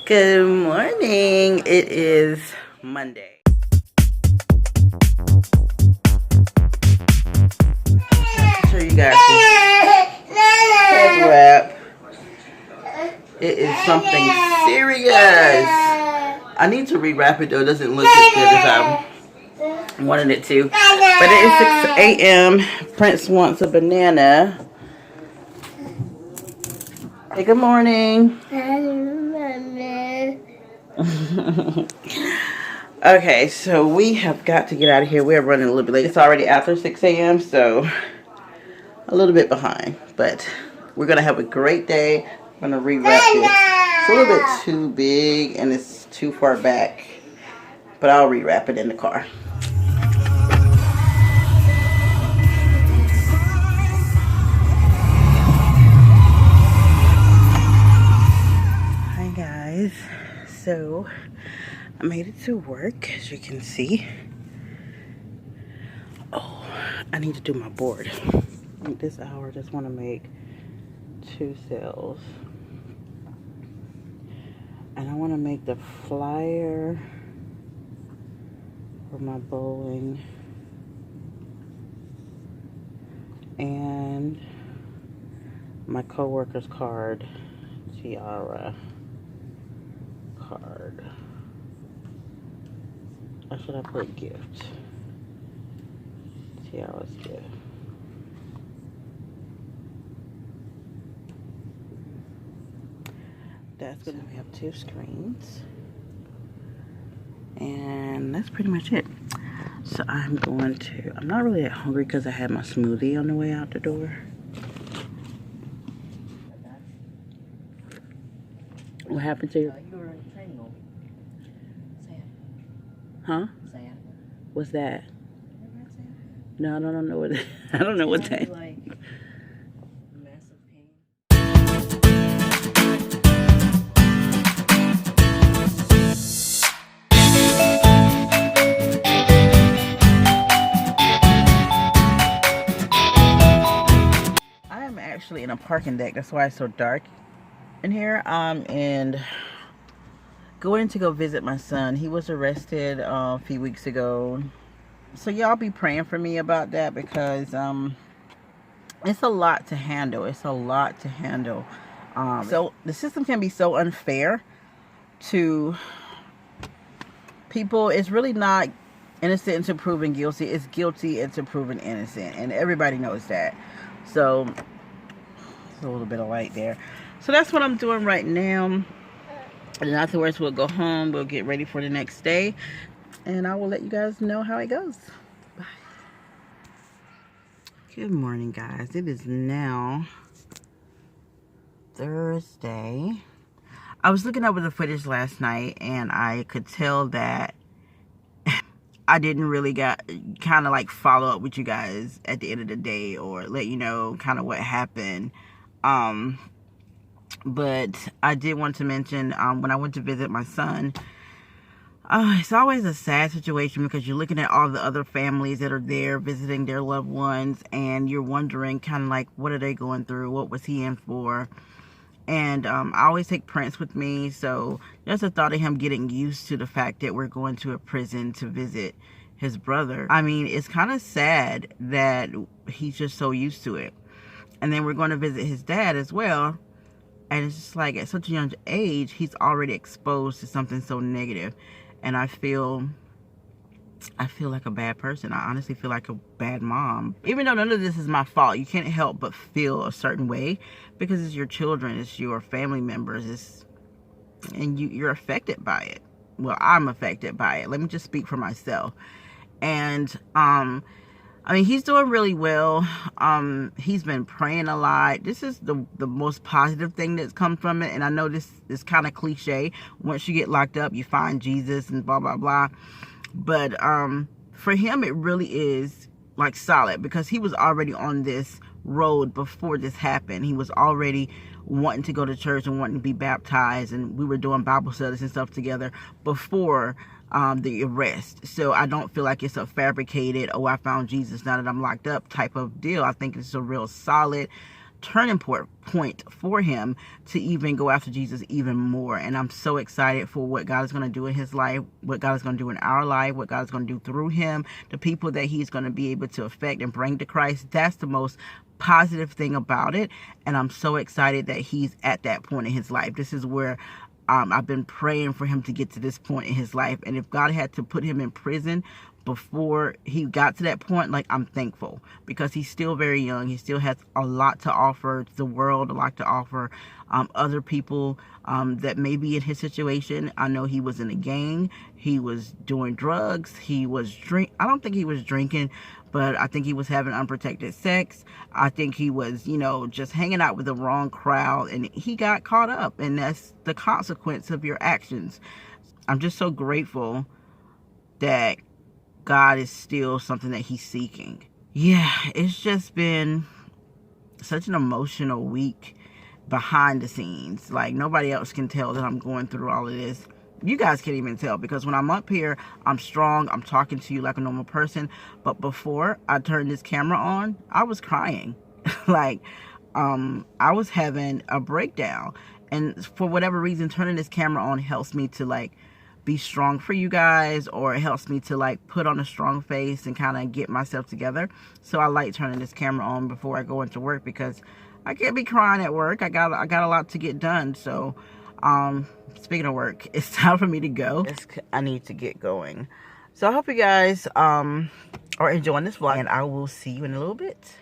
Good morning. It is Monday. I'll show you guys this head wrap. It is something serious. I need to rewrap it though. It doesn't look as good as I wanted it to. But it is 6 a.m. Prince wants a banana. Hey, good morning. Okay, so we have got to get out of here. We're running a little bit late. It's already after 6 a.m., so a little bit behind. But we're going to have a great day. I'm going to rewrap this. It's a little bit too big and it's too far back. But I'll rewrap it in the car. Hi guys. So I made it to work, as you can see. Oh, I need to do my board. At this hour, I just want to make 2 sales. And I want to make the flyer for my bowling. And my coworker's card, tiara card. Or should I put gift? Tiara's gift. That's gonna have 2 screens. And that's pretty much it. So I'm not really that hungry because I had my smoothie on the way out the door. What happened to you? You were in triangle. Sad. Huh? Sad. What's that? Never sad. No, I don't know what. I don't know what that. Like massive pain. I am actually in a parking deck. That's why it's so dark in here. And going to go visit my son. He was arrested a few weeks ago. So y'all be praying for me about that because it's a lot to handle. It's a lot to handle. So the system can be so unfair to people. It's really not innocent until proven guilty. It's guilty until proven innocent. And everybody knows that. So there's a little bit of light there. So that's what I'm doing right now. And afterwards we'll go home. We'll get ready for the next day. And I will let you guys know how it goes. Bye. Good morning, guys. It is now Thursday. I was looking over the footage last night and I could tell that I didn't really kind of like follow up with you guys at the end of the day or let you know kind of what happened. But I did want to mention when I went to visit my son, it's always a sad situation because you're looking at all the other families that are there visiting their loved ones and you're wondering kind of like, what are they going through? What was he in for? And I always take Prince with me. So just the thought of him getting used to the fact that we're going to a prison to visit his brother. I mean, it's kind of sad that he's just so used to it. And then we're going to visit his dad as well. And it's just like at such a young age, he's already exposed to something so negative. And I feel like a bad person. I honestly feel like a bad mom. Even though none of this is my fault, you can't help but feel a certain way because it's your children, it's your family members, and you're affected by it. Well, I'm affected by it. Let me just speak for myself. And I mean, he's doing really well. He's been praying a lot. This is the most positive thing that's come from it. And I know this is kind of cliche. Once you get locked up, you find Jesus and blah, blah, blah. But for him, it really is like solid because he was already on this road before this happened. He was already wanting to go to church and wanting to be baptized. And we were doing Bible studies and stuff together before the arrest. So I don't feel like it's a fabricated, oh, I found Jesus now that I'm locked up type of deal. I think it's a real solid turning point for him to even go after Jesus even more. And I'm so excited for what God is going to do in his life, what God is going to do in our life, what God is going to do through him, the people that he's going to be able to affect and bring to Christ. That's the most positive thing about it. And I'm so excited that he's at that point in his life. This is where I've been praying for him to get to this point in his life. And if God had to put him in prison before he got to that point, like, I'm thankful, because he's still very young. He still has a lot to offer the world, a lot to offer other people that may be in his situation. I know he was in a gang. He was doing drugs. He was I don't think he was drinking, but I think he was having unprotected sex. I think he was, just hanging out with the wrong crowd, and he got caught up, and that's the consequence of your actions. I'm just so grateful that God is still something that he's seeking. Yeah, it's just been such an emotional week behind the scenes. Like, nobody else can tell that I'm going through all of this. You guys can't even tell, because when I'm up here, I'm strong. I'm talking to you like a normal person. But before I turned this camera on, I was crying. Like, I was having a breakdown. And for whatever reason, turning this camera on helps me to, like, be strong for you guys, or it helps me to, like, put on a strong face and kind of get myself together. So I like turning this camera on before I go into work, because I can't be crying at work. I got a lot to get done. So speaking of work, it's time for me to go. I need to get going. So I hope you guys are enjoying this vlog, and I will see you in a little bit.